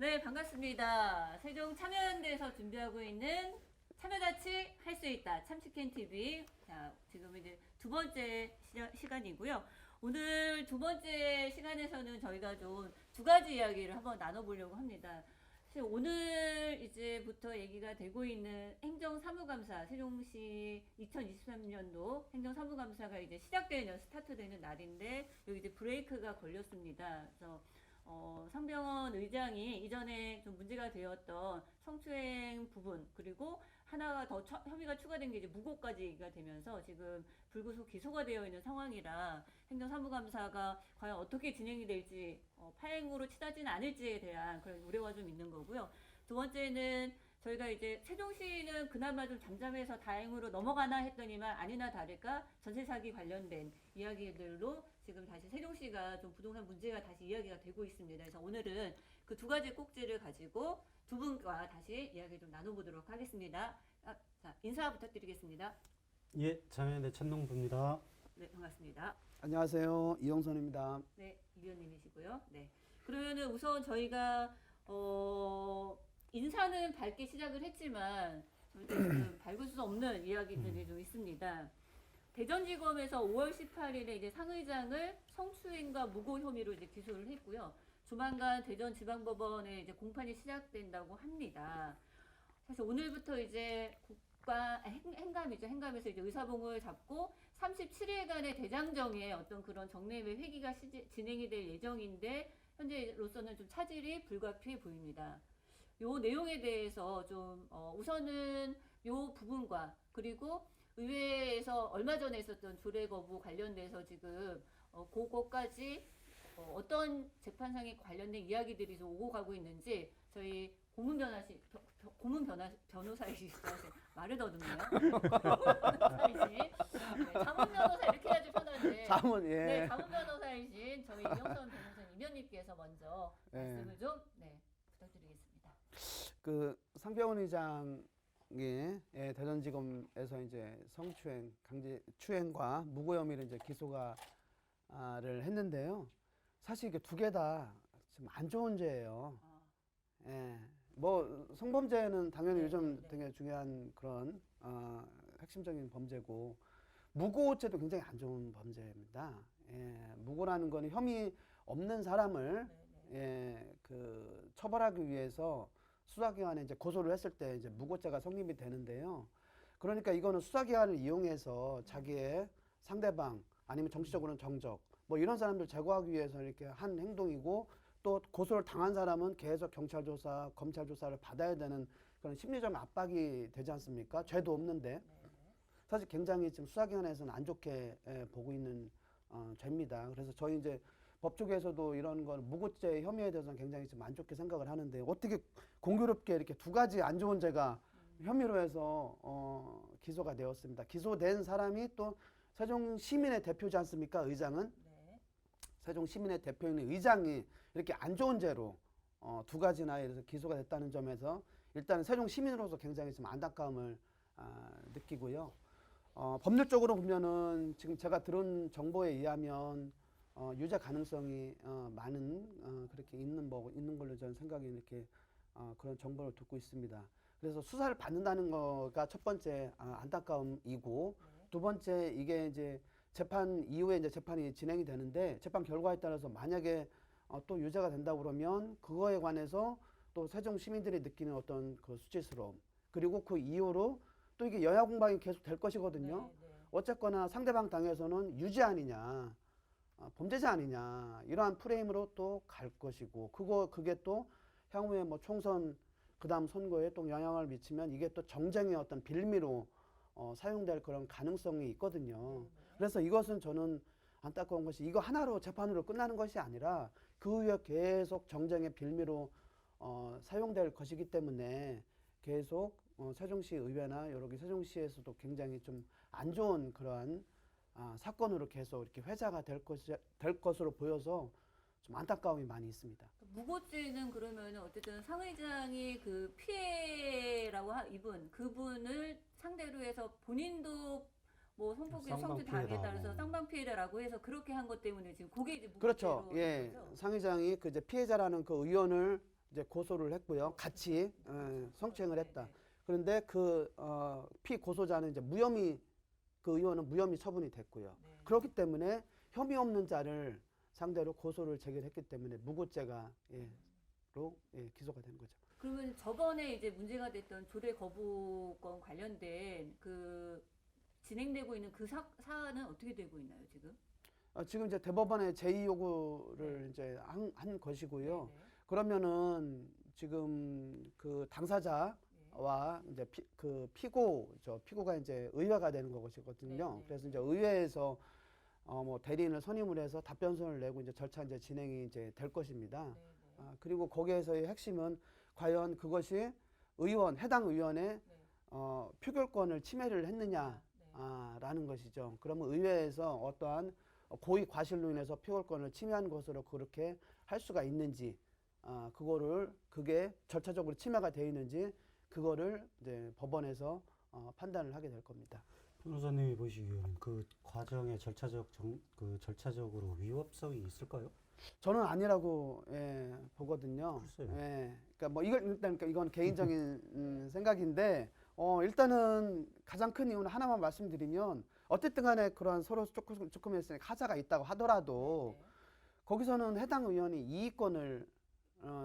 네, 반갑습니다. 세종 참여연대에서 준비하고 있는 참여자치 할 수 있다 참치캔 TV. 자, 지금 이제 두 번째 시간이고요. 오늘 두 번째 시간에서는 저희가 좀 두 가지 이야기를 한번 나눠보려고 합니다. 사실 오늘 이제부터 얘기가 되고 있는 행정사무감사, 세종시 2023년도 행정사무감사가 이제 시작되는, 스타트되는 날인데, 여기 이제 브레이크가 걸렸습니다. 그래서 상병원 의장이 이전에 좀 문제가 되었던 성추행 부분, 그리고 하나가 더 혐의가 추가된 게 이제 무고까지가 되면서 지금 불구속 기소가 되어 있는 상황이라 행정사무감사가 과연 어떻게 진행이 될지, 파행으로 치닫지는 않을지에 대한 그런 우려가 좀 있는 거고요. 두 번째는 저희가 이제 세종시는 그나마 좀 잠잠해서 다행으로 넘어가나 했더니만 아니나 다를까 전세 사기 관련된 이야기들로 지금 다시 세종시가 좀 부동산 문제가 다시 이야기가 되고 있습니다. 그래서 오늘은 그 두 가지 꼭지를 가지고 두 분과 다시 이야기 좀 나눠보도록 하겠습니다. 자, 인사 부탁드리겠습니다. 예, 참여연대 천농부입니다. 네, 반갑습니다. 안녕하세요. 이영선입니다. 네, 이 위원님이시고요. 네. 그러면은 우선 저희가 인사는 밝게 시작을 했지만 지금 밝을 수 없는 이야기들이 좀 있습니다. 대전지검에서 5월 18일에 이제 상의장을 성추행과 무고 혐의로 이제 기소를 했고요. 조만간 대전지방법원에 이제 공판이 시작된다고 합니다. 사실 오늘부터 이제 행감이죠. 행감에서 이제 의사봉을 잡고 37일간의 대장정에 어떤 그런 정례회 회기가 진행이 될 예정인데 현재로서는 좀 차질이 불가피해 보입니다. 요 내용에 대해서 좀 우선은 요 부분과 그리고 의회에서 얼마 전에 있었던 조례 거부 관련돼서 지금 그거까지 어떤 재판상에 관련된 이야기들이 좀 오고 가고 있는지 저희 변호사이시죠. 말을 더듬네요. 변호사이신 자문 변호사 이렇게 해야지 편한데. 자문, 예. 네, 자문 변호사이신 저희 이영선 변호사님 이면님께서 먼저 예. 말씀을 좀 부탁드리겠습니다. 그 상병원 의장이 대전지검에서 이제 성추행, 강제 추행과 무고 혐의를 이제 기소가를 했는데요. 사실 이게 두 개 다 지금 안 좋은 죄예요. 예. 뭐 성범죄는 당연히 요즘 되게 중요한 그런 핵심적인 범죄고 무고죄도 굉장히 안 좋은 범죄입니다. 예. 무고라는 거는 혐의 없는 사람을 그 처벌하기 위해서 수사기관에 이제 고소를 했을 때 이제 무고죄가 성립이 되는데요. 그러니까 이거는 수사기관을 이용해서 자기의 상대방 아니면 정치적으로는 정적 뭐 이런 사람들 제거하기 위해서 이렇게 한 행동이고 또 고소를 당한 사람은 계속 경찰 조사, 검찰 조사를 받아야 되는 그런 심리적 압박이 되지 않습니까? 죄도 없는데 사실 굉장히 지금 수사기관에서는 안 좋게 보고 있는 죄입니다. 그래서 저희 이제 법조계에서도 이런 걸 무고죄 혐의에 대해서는 굉장히 좀 안 좋게 생각을 하는데 어떻게 공교롭게 이렇게 두 가지 안 좋은 죄가 혐의로 해서 기소가 되었습니다. 기소된 사람이 또 세종 시민의 대표지 않습니까? 의장은 세종 시민의 대표인 의장이 이렇게 안 좋은 죄로 두 가지나 이래서 기소가 됐다는 점에서 일단은 세종 시민으로서 굉장히 좀 안타까움을 느끼고요. 법률적으로 보면은 지금 제가 들은 정보에 의하면 유죄 가능성이 많은 그렇게 있는 걸로 저는 생각이 이렇게 그런 정보를 듣고 있습니다. 그래서 수사를 받는다는 거가 첫 번째 안타까움이고 두 번째 이게 이제 재판 이후에 이제 재판이 진행이 되는데 재판 결과에 따라서 만약에 또 유죄가 된다고 그러면 그거에 관해서 또 세종 시민들이 느끼는 어떤 그 수치스러움 그리고 그 이후로 또 이게 여야 공방이 계속 될 것이거든요. 어쨌거나 상대방 당에서는 유죄 아니냐, 범죄자 아니냐 이러한 프레임으로 또 갈 것이고 그게 또 향후에 뭐 총선 그다음 선거에 또 영향을 미치면 이게 또 정쟁의 어떤 빌미로 사용될 그런 가능성이 있거든요. 그래서 이것은 저는 안타까운 것이 이거 하나로 재판으로 끝나는 것이 아니라 그 후에 계속 정쟁의 빌미로 사용될 것이기 때문에 계속 세종시 의회나 여러 개 세종시에서도 굉장히 좀 안 좋은 그러한 사건으로 계속 이렇게 회자가 될 것으로 보여서 좀 안타까움이 많이 있습니다. 무고죄는 그러면 어쨌든 상의장이 그 피해라고 입은 그분을 상대로 해서 본인도 뭐 성폭행 성추 당했다 그래서 쌍방 피해자라고 해서 그렇게 한 것 때문에 지금 그게 이제 무고죄로 그렇죠. 예. 거죠? 상의장이 그 이제 피해자라는 그 의원을 이제 고소를 했고요. 같이 성추행을 했다. 네, 네. 그런데 그 피고소자는 이제 무혐의, 그 의원은 무혐의 처분이 됐고요. 네. 그렇기 때문에 혐의 없는 자를 상대로 고소를 제기했기 때문에 무고죄가 기소가 된 거죠. 그러면 저번에 이제 문제가 됐던 조례 거부권 관련된 그 진행되고 있는 그 사안은 어떻게 되고 있나요, 지금? 지금 이제 대법원에 제의 요구를 네. 이제 한 것이고요. 네, 네. 그러면은 지금 그 당사자와 이제 피고가 이제 의회가 되는 것이거든요. 네, 네. 그래서 이제 의회에서 뭐 대리인을 선임을 해서 답변서를 내고 이제 절차 이제 진행이 이제 될 것입니다. 네, 네. 그리고 거기에서의 핵심은 과연 그것이 해당 의원의 네. 표결권을 침해를 했느냐. 네. 라는 것이죠. 그러면 의회에서 어떠한 고의 과실로 인해서 표결권을 침해한 것으로 그렇게 할 수가 있는지, 그게 절차적으로 침해가 되어 있는지, 그거를 이제 법원에서 판단을 하게 될 겁니다. 변호사님이 보시기에는 그 과정의 절차적으로 위법성이 있을까요? 저는 아니라고 보거든요. 글쎄요. 그러니까 뭐 이건 개인적인 생각인데 일단은 가장 큰 이유는 하나만 말씀드리면 어쨌든 간에 그런 서로 조금의 하자가 있다고 하더라도 네, 거기서는 해당 의원이 이의권을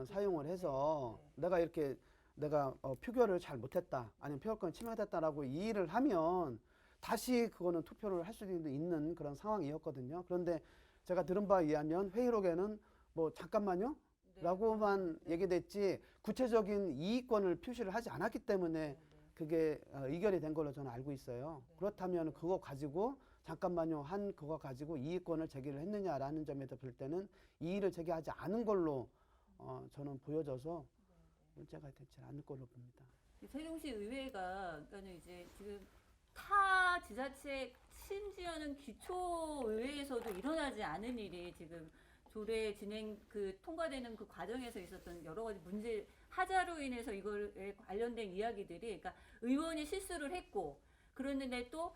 사용을 해서 내가 표결을 잘 못했다 아니면 표결권 침해됐다라고 이의를 하면 다시 그거는 투표를 할 수도 있는 그런 상황이었거든요. 그런데 제가 들은 바에 의하면 회의록에는 뭐 잠깐만요 네. 라고만 얘기됐지 구체적인 이의권을 표시를 하지 않았기 때문에 네, 네. 그게 의결이 된 걸로 저는 알고 있어요. 그렇다면 그거 가지고 잠깐만요 그거 가지고 이의권을 제기를 했느냐라는 점에서 볼 때는 이의를 제기하지 않은 걸로 저는 보여져서 문제가 되지 않을 걸로 봅니다. 세종시 의회가 그러니까는 이제 지금 타 지자체 심지어는 기초의회에서도 일어나지 않은 일이 지금 조례 진행 통과되는 그 과정에서 있었던 여러 가지 문제 하자로 인해서 이거에 관련된 이야기들이 그러니까 의원이 실수를 했고 그랬는데 또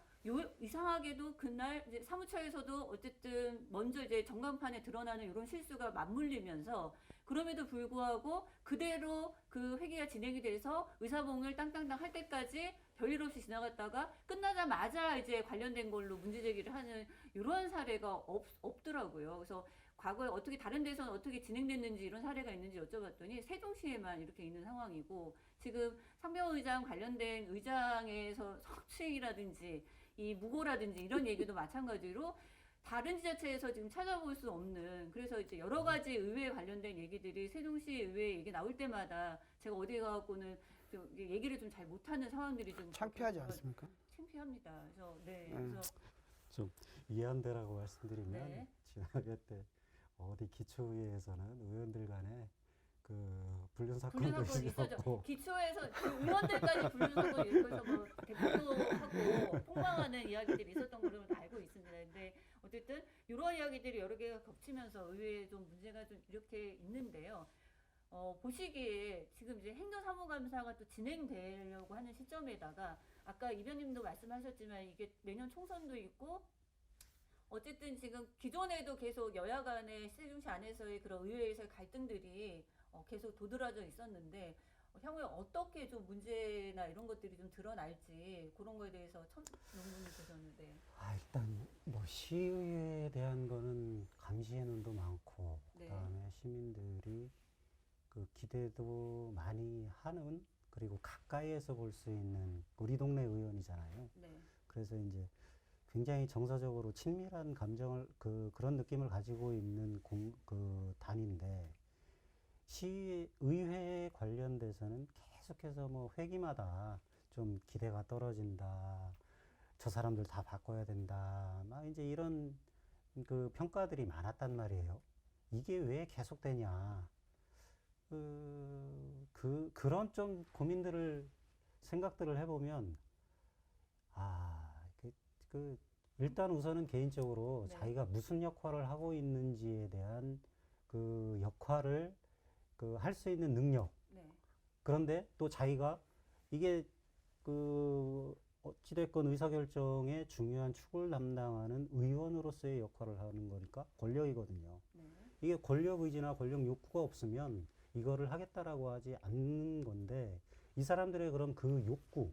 이상하게도 그날 이제 사무처에서도 어쨌든 먼저 이제 전광판에 드러나는 이런 실수가 맞물리면서 그럼에도 불구하고 그대로 그 회기가 진행이 돼서 의사봉을 땅땅땅 할 때까지 별일 없이 지나갔다가 끝나자마자 이제 관련된 걸로 문제 제기를 하는 이런 사례가 없더라고요. 그래서 과거에 어떻게 다른 데서는 어떻게 진행됐는지 이런 사례가 있는지 여쭤봤더니 세종시에만 이렇게 있는 상황이고 지금 상병 의장 관련된 의장에서 성추행이라든지 이 무고라든지 이런 얘기도 마찬가지로 다른 지자체에서 지금 찾아볼 수 없는 그래서 이제 여러 가지 의회 관련된 얘기들이 세종시 의회 얘기 나올 때마다 제가 어디 가갖고는 좀 얘기를 좀 잘 못하는 상황들이 좀 창피하지 않습니까? 창피합니다. 그래서 네. 좀 이해한대라고 말씀드리면 네. 지난해 때 어디 기초의회에서는 의원들 간에 그 불륜 사건도 불륜사건이 있었죠. 있었고 기초에서 그 의원들까지 불륜사건이 있어서 뭐 대표도 하고 폭망하는 이야기들이 있었던 걸로 다 알고 있습니다. 근데 어쨌든 이런 이야기들이 여러 개가 겹치면서 의회에 좀 문제가 좀 이렇게 있는데요. 보시기에 지금 이제 행정사무감사가 또 진행되려고 하는 시점에다가 아까 이 변님도 말씀하셨지만 이게 내년 총선도 있고 어쨌든 지금 기존에도 계속 여야 간의 세종시 안에서의 그런 의회에서의 갈등들이 계속 도드라져 있었는데 향후에 어떻게 좀 문제나 이런 것들이 좀 드러날지 그런 거에 대해서 논문을 보셨는데 일단 뭐 시의회에 대한 거는 감시해는도 많고 네. 그다음에 시민들이 그 기대도 많이 하는 그리고 가까이에서 볼 수 있는 우리 동네 의원이잖아요. 네. 그래서 이제 굉장히 정서적으로 친밀한 감정을 그런 느낌을 가지고 있는 단인데 시의회 관련돼서는 계속해서 뭐 회기마다 좀 기대가 떨어진다. 저 사람들 다 바꿔야 된다. 막 이제 이런 그 평가들이 많았단 말이에요. 이게 왜 계속되냐. 그런 좀 생각들을 해보면, 일단 우선은 개인적으로 네. 자기가 무슨 역할을 하고 있는지에 대한 그 역할을 할 수 있는 능력. 네. 그런데 또 자기가 이게 어찌됐건 의사결정의 중요한 축을 담당하는 의원으로서의 역할을 하는 거니까 권력이거든요. 네. 이게 권력 의지나 권력 욕구가 없으면 이거를 하겠다라고 하지 않는 건데 이 사람들의 그럼 그 욕구,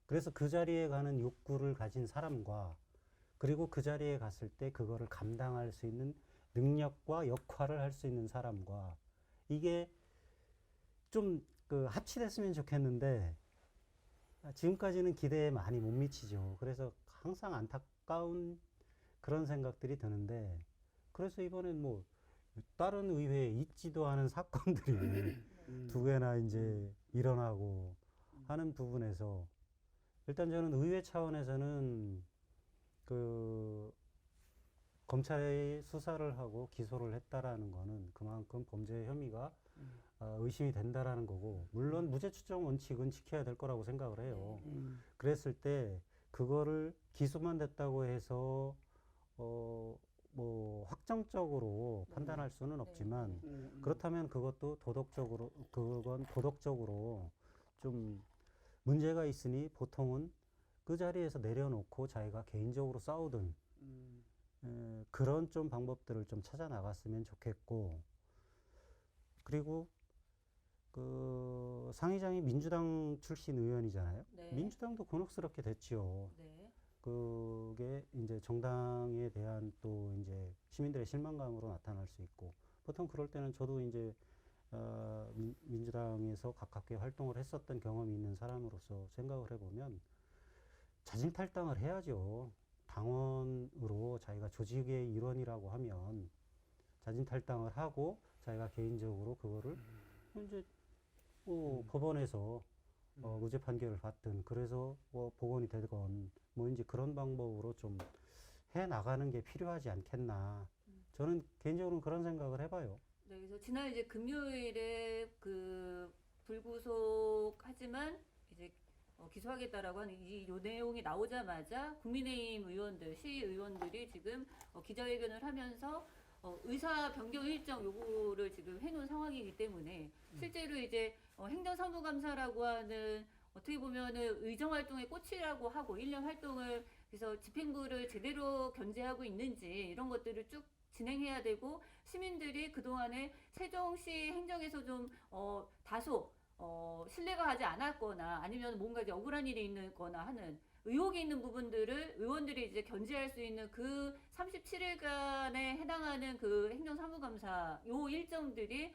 그래서 그 자리에 가는 욕구를 가진 사람과 그리고 그 자리에 갔을 때 그거를 감당할 수 있는 능력과 역할을 할 수 있는 사람과 이게 좀 그 합치됐으면 좋겠는데 지금까지는 기대에 많이 못 미치죠. 그래서 항상 안타까운 그런 생각들이 드는데 그래서 이번엔 뭐 다른 의회에 있지도 않은 사건들이 두 개나 이제 일어나고 하는 부분에서 일단 저는 의회 차원에서는 그 검찰이 수사를 하고 기소를 했다라는 거는 그만큼 범죄 혐의가 의심이 된다라는 거고 물론 무죄 추정 원칙은 지켜야 될 거라고 생각을 해요. 그랬을 때 그거를 기소만 됐다고 해서 뭐 확정적으로 판단할 수는 없지만 그렇다면 그건 도덕적으로 좀 문제가 있으니 보통은 그 자리에서 내려놓고 자기가 개인적으로 싸우든 그런 좀 방법들을 좀 찾아 나갔으면 좋겠고 그리고 그 상의장이 민주당 출신 의원이잖아요. 네. 민주당도 곤혹스럽게 됐지요. 네. 그게 이제 정당에 대한 또 이제 시민들의 실망감으로 나타날 수 있고 보통 그럴 때는 저도 이제 민주당에서 가깝게 활동을 했었던 경험이 있는 사람으로서 생각을 해보면 자진 탈당을 해야죠. 당원으로 자기가 조직의 일원이라고 하면 자진 탈당을 하고 자기가 개인적으로 그거를 이제 뭐 법원에서 무죄 판결을 받든 그래서 뭐 복원이 되건 뭐 이제 그런 방법으로 좀 해 나가는 게 필요하지 않겠나. 저는 개인적으로는 그런 생각을 해봐요. 네, 그래서 지난 이제 금요일에 그 불구속하지만 이제 기소하겠다라고 하는 요 내용이 나오자마자 국민의힘 의원들, 시의원들이 지금 기자회견을 하면서 의사 변경 일정 요구를 지금 해놓은 상황이기 때문에 실제로 이제 행정사무감사라고 하는 어떻게 보면은 의정활동의 꽃이라고 하고 1년 활동을 그래서 집행부를 제대로 견제하고 있는지 이런 것들을 쭉 진행해야 되고 시민들이 그동안에 세종시 행정에서 좀 다소 신뢰가 가지 않았거나 아니면 뭔가 이제 억울한 일이 있거나 하는 의혹이 있는 부분들을 의원들이 이제 견제할 수 있는 그 37일간에 해당하는 그 행정사무감사 요 일정들이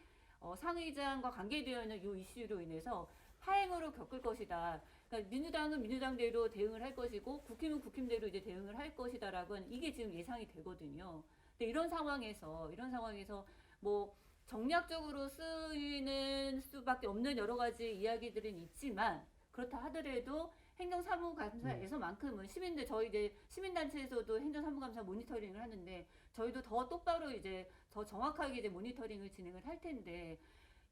상의장과 관계되어 있는 요 이슈로 인해서 파행으로 겪을 것이다. 그러니까 민주당은 민주당대로 대응을 할 것이고 국힘은 국힘대로 이제 대응을 할 것이다라고 하는 이게 지금 예상이 되거든요. 근데 이런 상황에서 뭐 정략적으로 쓰이는 수밖에 없는 여러 가지 이야기들은 있지만 그렇다 하더라도 행정사무감사에서만큼은 시민들 저희 이제 시민단체에서도 행정사무감사 모니터링을 하는데 저희도 더 똑바로 이제 더 정확하게 이제 모니터링을 진행을 할 텐데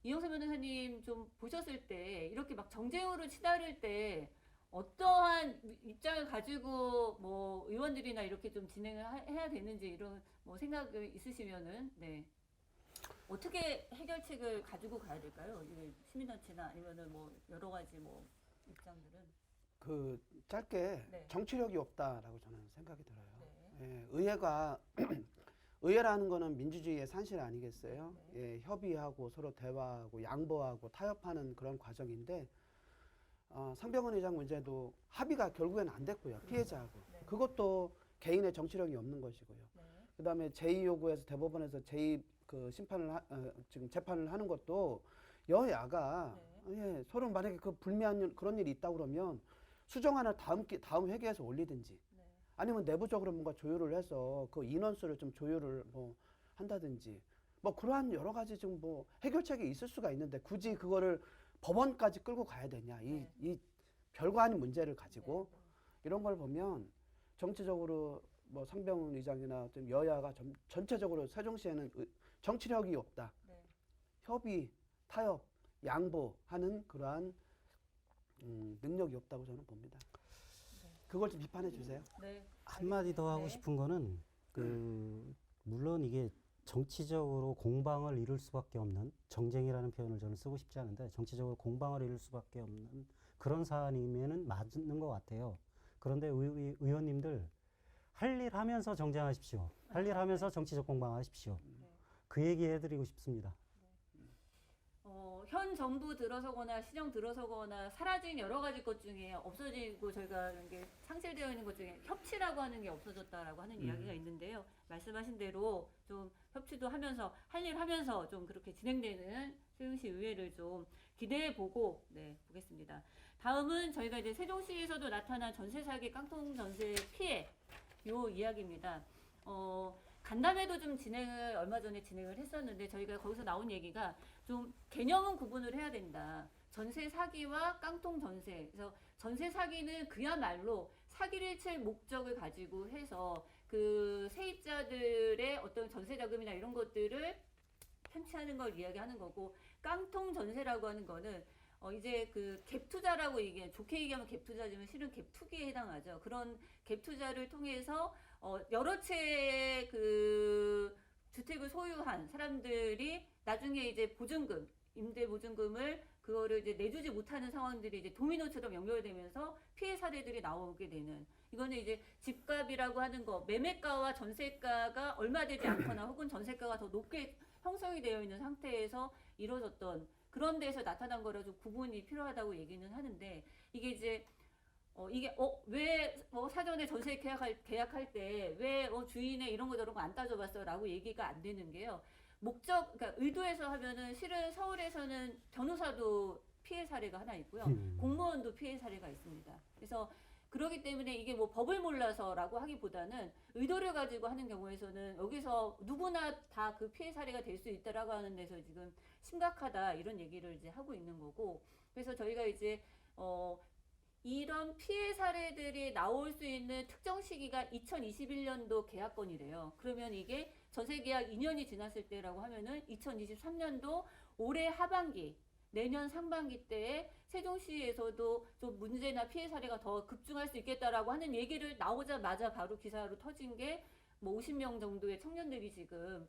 이영선 변호사님 좀 보셨을 때 이렇게 막 정쟁으로 치달을 때 어떠한 입장을 가지고 뭐 의원들이나 이렇게 좀 진행을 해야 되는지 이런 뭐 생각이 있으시면은 네. 어떻게 해결책을 가지고 가야 될까요? 이게 시민단체나 아니면은 뭐 여러 가지 뭐 입장들은 그 짧게 네. 정치력이 없다라고 저는 생각이 들어요. 네. 예, 의회가 의회라는 거는 민주주의의 산실 아니겠어요? 네. 예, 협의하고 서로 대화하고 양보하고 타협하는 그런 과정인데 상병원 의장 문제도 합의가 결국에는 안 됐고요. 피해자하고. 네. 그것도 개인의 정치력이 없는 것이고요. 네. 그다음에 제2 요구에서 대법원에서 제2 그 심판을 지금 재판을 하는 것도 여야가 예, 서로 만약에 그 불미한 그런 일이 있다 그러면 수정안을 다음 회기에서 올리든지 네. 아니면 내부적으로 뭔가 조율을 해서 그 인원수를 좀 조율을 뭐 한다든지 뭐 그러한 여러 가지 좀 뭐 해결책이 있을 수가 있는데 굳이 그거를 법원까지 끌고 가야 되냐 이 별거 아닌 문제를 가지고 이런 걸 보면 정치적으로 뭐 상병훈 의장이나 좀 여야가 전체적으로 세종시에는 정치력이 없다. 네. 협의, 타협, 양보하는 그러한 능력이 없다고 저는 봅니다. 그걸 좀 비판해 주세요. 네. 한마디 더 하고 네. 싶은 거는 물론 이게 정치적으로 공방을 이룰 수밖에 없는 정쟁이라는 표현을 저는 쓰고 싶지 않은데 정치적으로 공방을 이룰 수밖에 없는 그런 사안이면은 맞는 것 같아요. 그런데 우리 의원님들 할 일 하면서 정쟁하십시오. 할 일 하면서 정치적 공방하십시오. 그 얘기 해드리고 싶습니다. 현 정부 들어서거나 시정 들어서거나 사라진 여러 가지 것 중에 없어지고 저희가 이런 게 상실되어 있는 것 중에 협치라고 하는 게 없어졌다라고 하는 이야기가 있는데요. 말씀하신 대로 좀 협치도 하면서 할 일 하면서 좀 그렇게 진행되는 세종시 의회를 좀 기대해 보고 보겠습니다. 다음은 저희가 이제 세종시에서도 나타난 전세 사기 깡통 전세 피해 요 이야기입니다. 간담회도 좀 얼마 전에 진행을 했었는데 저희가 거기서 나온 얘기가 좀 개념은 구분을 해야 된다. 전세 사기와 깡통 전세. 그래서 전세 사기는 그야말로 사기를 칠 목적을 가지고 해서 그 세입자들의 어떤 전세 자금이나 이런 것들을 편취하는 걸 이야기하는 거고, 깡통 전세라고 하는 거는 이제 그 갭 투자라고 좋게 얘기하면 갭 투자지만 실은 갭 투기에 해당하죠. 그런 갭 투자를 통해서 여러 채의 그 주택을 소유한 사람들이 나중에 이제 보증금, 임대 보증금을 그거를 이제 내주지 못하는 상황들이 이제 도미노처럼 연결되면서 피해 사례들이 나오게 되는, 이거는 이제 집값이라고 하는 거, 매매가와 전세가가 얼마 되지 않거나 혹은 전세가가 더 높게 형성이 되어 있는 상태에서 이루어졌던 그런 데서 나타난 거라 좀 구분이 필요하다고 얘기는 하는데, 이게 이제 왜 사전에 전세 계약할 때 왜 주인의 이런 거 저런 거 안 따져봤어 라고 얘기가 안 되는 게요. 그러니까 의도해서 하면은 실은 서울에서는 변호사도 피해 사례가 하나 있고요. 공무원도 피해 사례가 있습니다. 그래서 그러기 때문에 이게 뭐 법을 몰라서라고 하기보다는 의도를 가지고 하는 경우에서는 여기서 누구나 다 그 피해 사례가 될 수 있다라고 하는 데서 지금 심각하다 이런 얘기를 이제 하고 있는 거고, 그래서 저희가 이제 이런 피해 사례들이 나올 수 있는 특정 시기가 2021년도 계약건이래요. 그러면 이게 전세 계약 2년이 지났을 때라고 하면은 2023년도 올해 하반기, 내년 상반기 때에 세종시에서도 좀 문제나 피해 사례가 더 급증할 수 있겠다라고 하는 얘기를 나오자마자 바로 기사로 터진 게 뭐 50명 정도의 청년들이 지금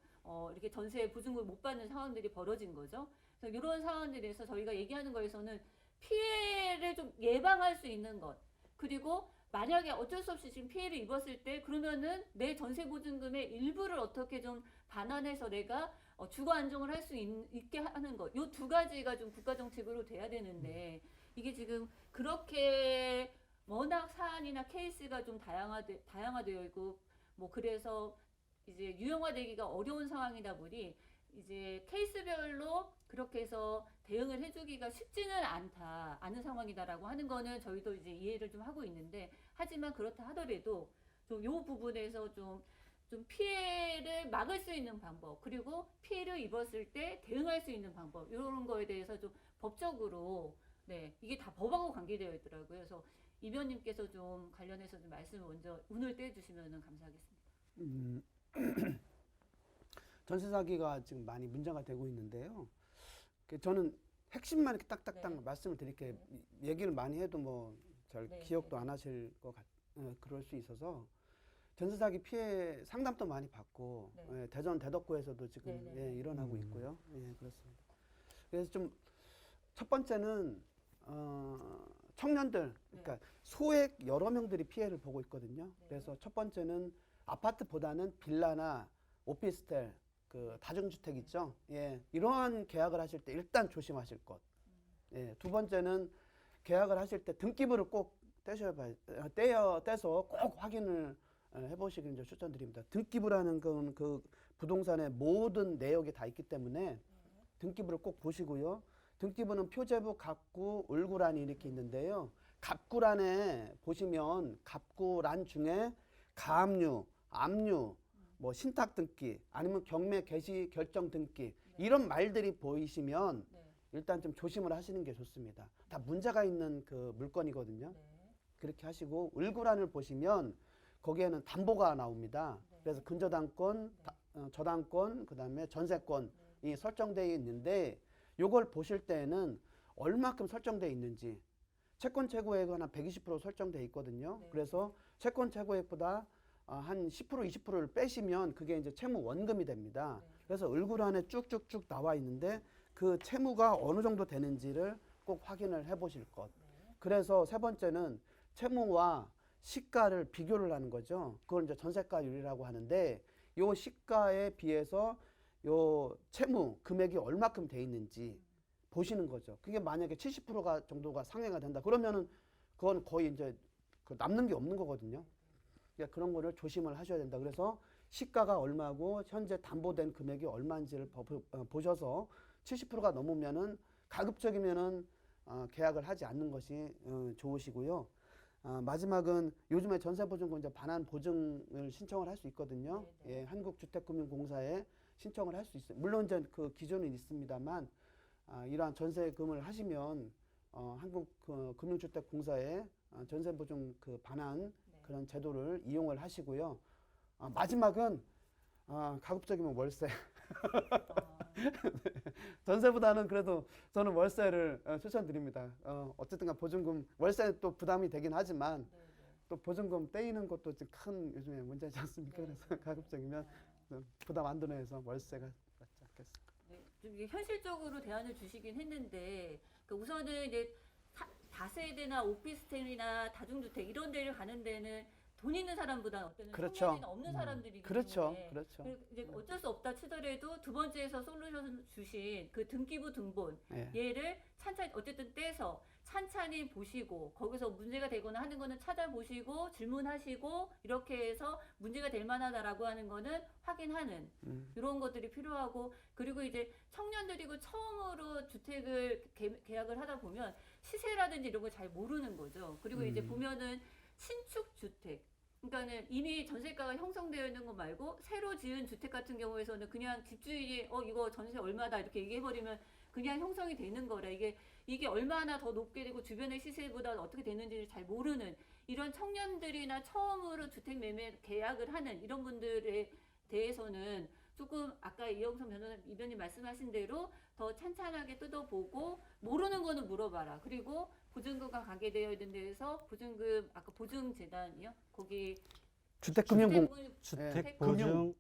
이렇게 전세 보증금을 못 받는 상황들이 벌어진 거죠. 그래서 이런 상황들에서 저희가 얘기하는 거에서는 피해를 좀 예방할 수 있는 것, 그리고 만약에 어쩔 수 없이 지금 피해를 입었을 때 그러면은 내 전세 보증금의 일부를 어떻게 좀 반환해서 내가 주거 안정을 할 수 있게 하는 것, 요 두 가지가 좀 국가 정책으로 돼야 되는데, 이게 지금 그렇게 워낙 사안이나 케이스가 좀 다양화되어 있고 뭐 그래서 이제 유형화되기가 어려운 상황이다 보니 이제 케이스별로 그렇게 해서 대응을 해주기가 쉽지는 않은 상황이다라고 하는 거는 저희도 이제 이해를 좀 하고 있는데, 하지만 그렇다 하더라도 좀 요 부분에서 좀 피해를 막을 수 있는 방법, 그리고 피해를 입었을 때 대응할 수 있는 방법, 이런 거에 대해서 좀 법적으로 이게 다 법하고 관계되어 있더라고요. 그래서 이 위원님께서 좀 관련해서 좀 말씀을 먼저 운을 떼주시면 감사하겠습니다. 전세 사기가 지금 많이 문제가 되고 있는데요. 저는 핵심만 이렇게 딱딱딱 말씀을 드릴게요. 얘기를 많이 해도 뭐 잘 기억도 안 하실 것 그럴 수 있어서, 전세 사기 피해 상담도 많이 받고 대전 대덕구에서도 지금 일어나고 있고요. 그렇습니다. 그래서 좀 첫 번째는 청년들, 그러니까 소액 여러 명들이 피해를 보고 있거든요. 그래서 첫 번째는 아파트보다는 빌라나 오피스텔, 그 다중주택 있죠. 이러한 계약을 하실 때 일단 조심하실 것. 두 번째는 계약을 하실 때 등기부를 꼭 떼서 꼭 확인을 해보시길 이제 추천드립니다. 등기부라는 건 그 부동산의 모든 내역이 다 있기 때문에 등기부를 꼭 보시고요. 등기부는 표제부, 갑구, 을구란이 이렇게 있는데요. 갑구란에 보시면 갑구란 중에 가압류, 압류, 뭐 신탁 등기, 아니면 경매 개시 결정 등기, 이런 말들이 보이시면 일단 좀 조심을 하시는 게 좋습니다. 다 문제가 있는 그 물건이거든요. 그렇게 하시고, 을구란을 보시면 거기에는 담보가 나옵니다. 그래서 근저당권, 저당권, 그 다음에 전세권이 설정되어 있는데, 요걸 보실 때는 얼마큼 설정되어 있는지, 채권 최고액은 한 120% 설정되어 있거든요. 그래서 채권 최고액보다 한 10%, 20%를 빼시면 그게 이제 채무 원금이 됩니다. 그래서 을구란에 쭉쭉쭉 나와 있는데 그 채무가 어느 정도 되는지를 꼭 확인을 해 보실 것. 그래서 세 번째는 채무와 시가를 비교를 하는 거죠. 그걸 이제 전세가율이라고 하는데, 요 시가에 비해서 요 채무 금액이 얼마큼 돼 있는지 보시는 거죠. 그게 만약에 70%가 정도가 상회가 된다. 그러면은 그건 거의 이제 그 남는 게 없는 거거든요. 그러니까 그런 거를 조심을 하셔야 된다. 그래서 시가가 얼마고 현재 담보된 금액이 얼마인지를 보셔서 70%가 넘으면은 가급적이면은 계약을 하지 않는 것이 좋으시고요. 마지막은 요즘에 전세보증금 이제 반환 보증을 신청을 할 수 있거든요. 네네. 예, 한국주택금융공사에 신청을 할 수 있어요. 물론 이제 그 기준은 있습니다만 이러한 전세금을 하시면 한국 그 금융주택공사의 전세보증 그 반환 네. 그런 제도를 이용을 하시고요. 마지막은 가급적이면 월세. 아, 전세보다는 그래도 저는 월세를 추천드립니다. 어쨌든간 보증금 월세 또 부담이 되긴 하지만 네네. 또 보증금 떼이는 것도 지금 큰 요즘에 문제지 않습니까? 네. 그래서 가급적이면 부담 안 드는 해서 월세가 낫지 않겠습니까? 네, 좀 이게 현실적으로 대안을 주시긴 했는데 그 우선은 이제 다세대나 오피스텔이나 다중주택 이런 데를 가는 데는 돈 있는 사람보다 어때는 그렇죠. 청년이나 없는 사람들이기 그렇죠, 때문에 그렇죠. 그리고 이제 어쩔 수 없다 치더라도 두 번째에서 솔루션 주신 그 등기부 등본 예. 얘를 찬찬히 어쨌든 떼서 찬찬히 보시고 거기서 문제가 되거나 하는 거는 찾아보시고 질문하시고 이렇게 해서 문제가 될 만하다라고 하는 거는 확인하는 이런 것들이 필요하고 그리고 이제 청년들이고 처음으로 주택을 계약을 하다 보면 시세라든지 이런 걸 잘 모르는 거죠. 그리고 이제 보면은 신축 주택 그러니까는 이미 전세가가 형성되어 있는 거 말고 새로 지은 주택 같은 경우에서는 그냥 집주인이 이거 전세 얼마다 이렇게 얘기해버리면 그냥 형성이 되는 거라 이게 얼마나 더 높게 되고 주변의 시세보다 어떻게 되는지를 잘 모르는 이런 청년들이나 처음으로 주택 매매 계약을 하는 이런 분들에 대해서는 조금 아까 이영선 이변님 말씀하신 대로 더 찬찬하게 뜯어보고 모르는 거는 물어봐라. 그리고 보증금과 관계되어 있는 데에서 보증금 아까 보증재단이요? 거기 주택금융공 주택보증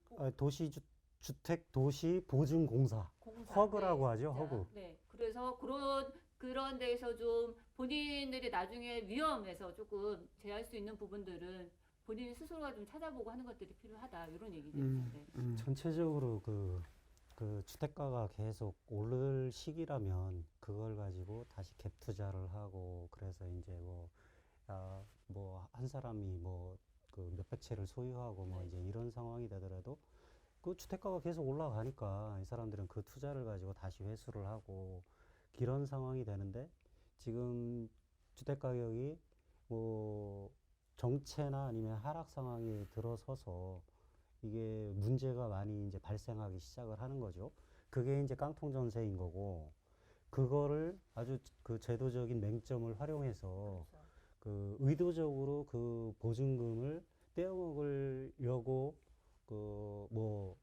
주택도시보증공사 공사. 허그라고 네, 하죠. 진짜. 허그. 네. 그래서 그런 데에서 좀 본인들이 나중에 위험해서 조금 제할 수 있는 부분들은 본인 스스로가 좀 찾아보고 하는 것들이 필요하다. 이런 얘기입니다. 네. 전체적으로 그 주택가가 계속 오를 시기라면 그걸 가지고 다시 갭 투자를 하고 그래서 이제 뭐 한 사람이 뭐 그 몇백 채를 소유하고 뭐 네. 이제 이런 상황이 되더라도 그 주택가가 계속 올라가니까 이 사람들은 그 투자를 가지고 다시 회수를 하고 이런 상황이 되는데 지금 주택 가격이 뭐 정체나 아니면 하락 상황이 들어서서 이게 문제가 많이 이제 발생하기 시작을 하는 거죠. 그게 이제 깡통 전세인 거고, 그거를 아주 그 제도적인 맹점을 활용해서 그렇죠. 그 의도적으로 그 보증금을 떼어먹으려고 그 뭐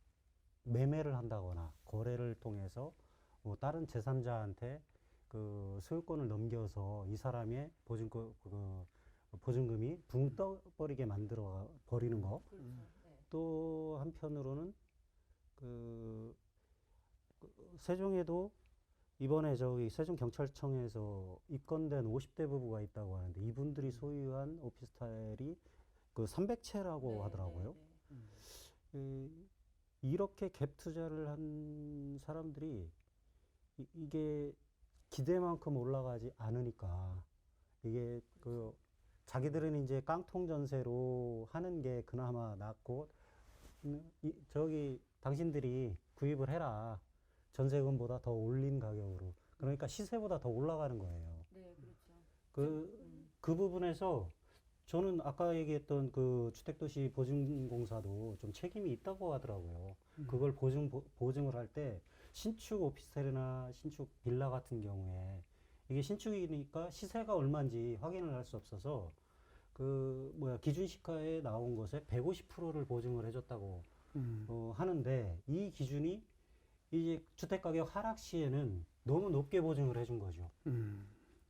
매매를 한다거나 거래를 통해서 뭐 다른 제3자한테 그 소유권을 넘겨서 이 사람의 보증금이 붕 떠버리게 만들어 버리는 거. 그렇죠. 네. 또 한편으로는 세종에도 이번에 저기 세종경찰청에서 입건된 50대 부부가 있다고 하는데 이분들이 소유한 오피스텔이 그 300채라고 네, 하더라고요. 네, 이렇게 갭 투자를 한 사람들이 이게 기대만큼 올라가지 않으니까 이게 그 자기들은 이제 깡통 전세로 하는 게 그나마 낫고 저기 당신들이 구입을 해라. 전세금보다 더 올린 가격으로. 그러니까 시세보다 더 올라가는 거예요. 네, 그렇죠. 그 부분에서 저는 아까 얘기했던 그 주택도시 보증공사도 좀 책임이 있다고 하더라고요. 그걸 보증을 할 때 신축 오피스텔이나 신축 빌라 같은 경우에 이게 신축이니까 시세가 얼마인지 확인을 할 수 없어서 기준시가에 나온 것에 150%를 보증을 해줬다고 하는데 이 기준이 이제 주택가격 하락 시에는 너무 높게 보증을 해준 거죠.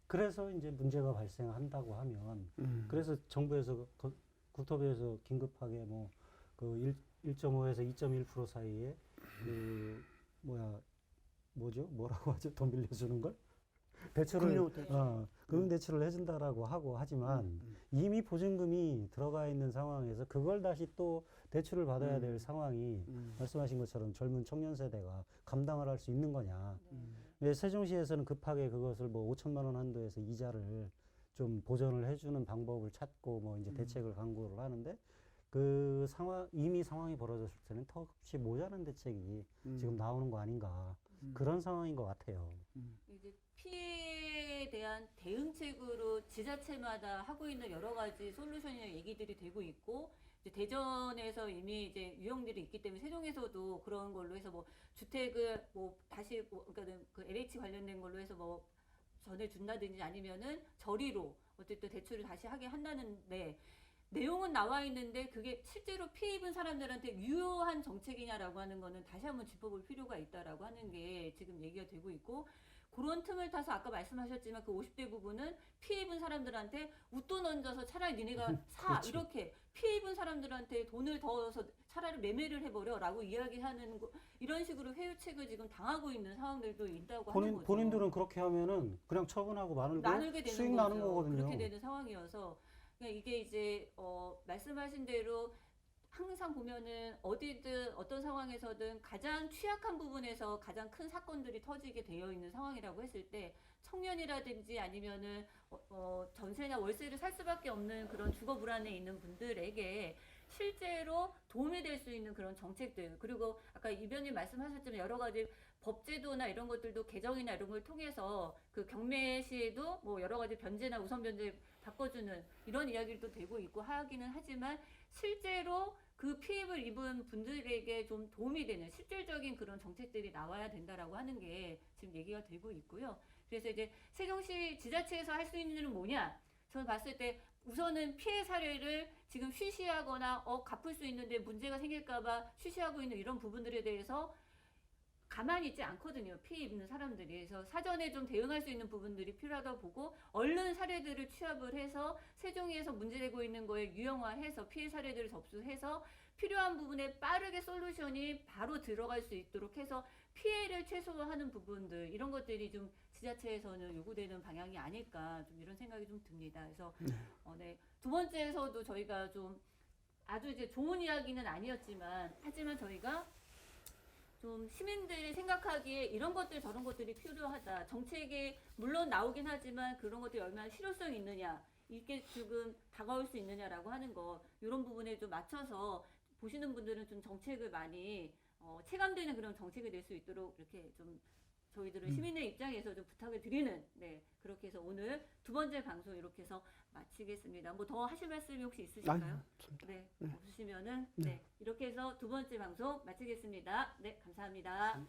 그래서 이제 문제가 발생한다고 하면 그래서 정부에서 국토부에서 긴급하게 그 1.5에서 2.1% 사이에 뭐라고 하죠? 돈 빌려주는 걸? 대출을 금융대출. 금융 대출을 해준다라고 하고 하지만 이미 보증금이 들어가 있는 상황에서 그걸 다시 또 대출을 받아야 될 상황이 말씀하신 것처럼 젊은 청년 세대가 감당을 할 수 있는 거냐. 왜 세종시에서는 급하게 그것을 뭐 5천만 원 한도에서 이자를 좀 보전을 해주는 방법을 찾고 뭐 이제 대책을 강구를 하는데 그 상황 이미 상황이 벌어졌을 때는 턱없이 모자란 대책이 지금 나오는 거 아닌가 그런 상황인 것 같아요. 이제 피해에 대한 대응책으로 지자체마다 하고 있는 여러 가지 솔루션이나 얘기들이 되고 있고 이제 대전에서 이미 이제 유형들이 있기 때문에 세종에서도 그런 걸로 해서 뭐 주택을 뭐 다시 뭐 그러니까 그 LH 관련된 걸로 해서 뭐 전해준다든지 아니면은 저리로 어쨌든 대출을 다시 하게 한다는데 내용은 나와 있는데 그게 실제로 피해 입은 사람들한테 유효한 정책이냐라고 하는 거는 다시 한번 짚어볼 필요가 있다라고 하는 게 지금 얘기가 되고 있고 그런 틈을 타서 아까 말씀하셨지만 그 50대 부부는 피해 입은 사람들한테 웃돈 얹어서 차라리 니네가 사 그렇죠. 이렇게 피해 입은 사람들한테 돈을 더서 차라리 매매를 해버려라고 이야기하는 거 이런 식으로 회유책을 지금 당하고 있는 상황들도 있다고 하는 거죠. 본인들은 그렇게 하면은 그냥 처분하고 나누게 되는 수익 거죠. 나는 거거든요. 그렇게 되는 상황이어서 그러니까 이게 이제 말씀하신 대로 항상 보면은 어디든 어떤 상황에서든 가장 취약한 부분에서 가장 큰 사건들이 터지게 되어 있는 상황이라고 했을 때 청년이라든지 아니면은 전세나 월세를 살 수밖에 없는 그런 주거 불안에 있는 분들에게 실제로 도움이 될 수 있는 그런 정책들 그리고 아까 이변님 말씀하셨지만 여러 가지 법제도나 이런 것들도 개정이나 이런 걸 통해서 그 경매 시에도 뭐 여러 가지 변제나 우선 변제 바꿔주는 이런 이야기도 되고 있고 하기는 하지만 실제로 그 피해를 입은 분들에게 좀 도움이 되는 실질적인 그런 정책들이 나와야 된다라고 하는 게 지금 얘기가 되고 있고요. 그래서 이제 세종시 지자체에서 할 수 있는 일은 뭐냐? 저는 봤을 때 우선은 피해 사례를 지금 쉬쉬하거나 갚을 수 있는데 문제가 생길까봐 쉬쉬하고 있는 이런 부분들에 대해서 가만히 있지 않거든요. 피해 입는 사람들이. 그래서 사전에 좀 대응할 수 있는 부분들이 필요하다고 보고 얼른 사례들을 취합을 해서 세종시에서 문제되고 있는 거에 유형화해서 피해 사례들을 접수해서 필요한 부분에 빠르게 솔루션이 바로 들어갈 수 있도록 해서 피해를 최소화하는 부분들 이런 것들이 좀 지자체에서는 요구되는 방향이 아닐까 좀 이런 생각이 좀 듭니다. 그래서 네. 두 번째에서도 저희가 좀 아주 이제 좋은 이야기는 아니었지만 하지만 저희가 좀 시민들이 생각하기에 이런 것들 저런 것들이 필요하다. 정책이 물론 나오긴 하지만 그런 것들이 얼마나 실효성이 있느냐. 이게 지금 다가올 수 있느냐라고 하는 거 이런 부분에 좀 맞춰서 보시는 분들은 좀 정책을 많이 체감되는 그런 정책이 될 수 있도록 이렇게 좀 저희들은 시민의 입장에서 좀 부탁을 드리는 네 그렇게 해서 오늘 두 번째 방송 이렇게 해서 마치겠습니다. 뭐 더 하실 말씀이 혹시 있으실까요? 아니요, 네, 없으시면은 네 이렇게 해서 두 번째 방송 마치겠습니다. 네 감사합니다.